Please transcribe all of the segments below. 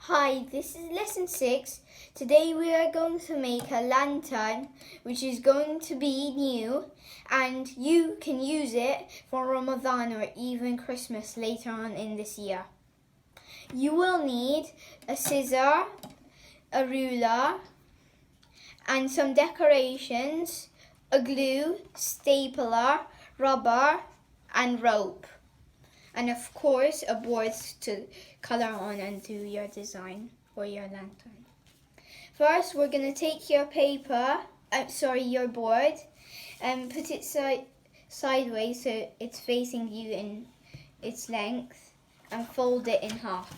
Hi, this is lesson 6. Today we are going to make a lantern which is going to be new and you can use it for Ramadan or even Christmas later on in this year. You will need a scissor, a ruler and some decorations, a glue, stapler, rubber and rope. And of course, a board to color on and do your design for your lantern. First, we're going to take your your board, and put it sideways so it's facing you in its length, and fold it in half.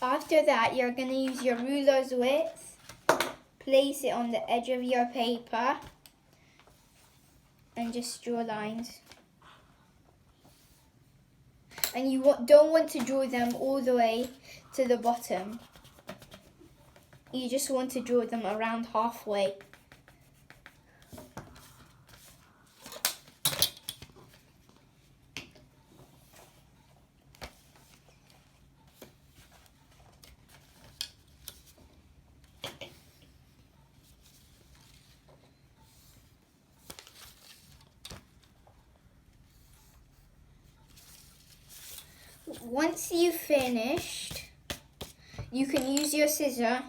After that, you're going to use your ruler's width, place it on the edge of your paper, and just draw lines. And you don't want to draw them all the way to the bottom. You just want to draw them around halfway. Once you've finished, you can use your scissor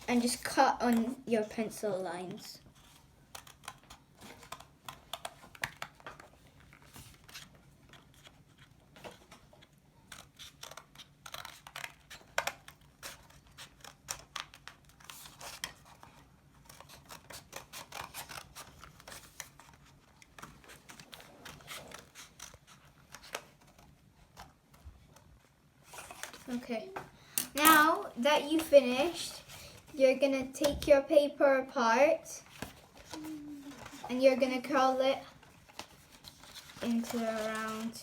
and just cut on your pencil lines. Okay, now that you've finished, you're gonna take your paper apart and you're gonna curl it into a round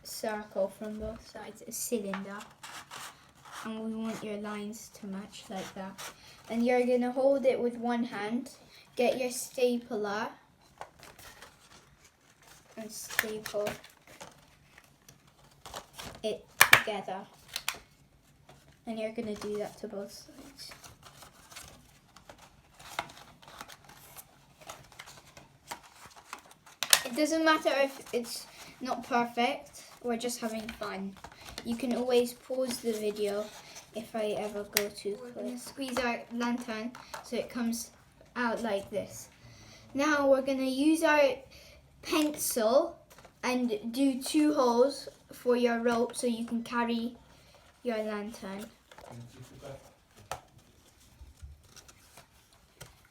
circle from both sides, a cylinder. And we want your lines to match like that. And you're gonna hold it with one hand, get your stapler and staple it together. And you're going to do that to both sides. It doesn't matter if it's not perfect, we're just having fun. You can always pause the video if I ever go too close. We're going to squeeze our lantern so it comes out like this. Now we're going to use our pencil and do 2 holes for your rope so you can carry your lantern.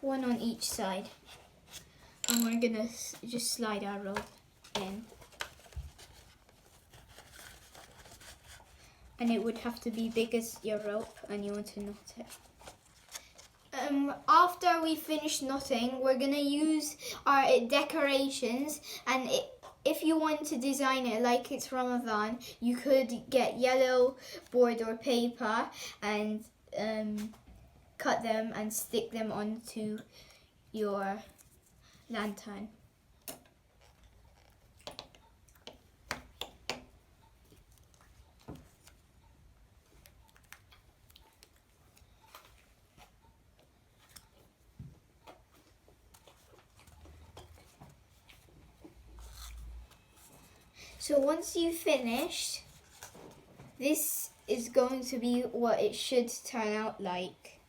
One on each side. And we're gonna just slide our rope in. And it would have to be big as your rope and you want to knot it. After we finish knotting, we're gonna use our decorations, and if you want to design it like it's Ramadan, you could get yellow board or paper and cut them and stick them onto your lantern. So once you've finished, this is going to be what it should turn out like.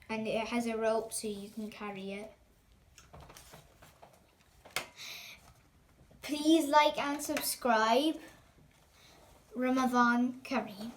And it has a rope so you can carry it. Please like and subscribe. Ramathan Kareem.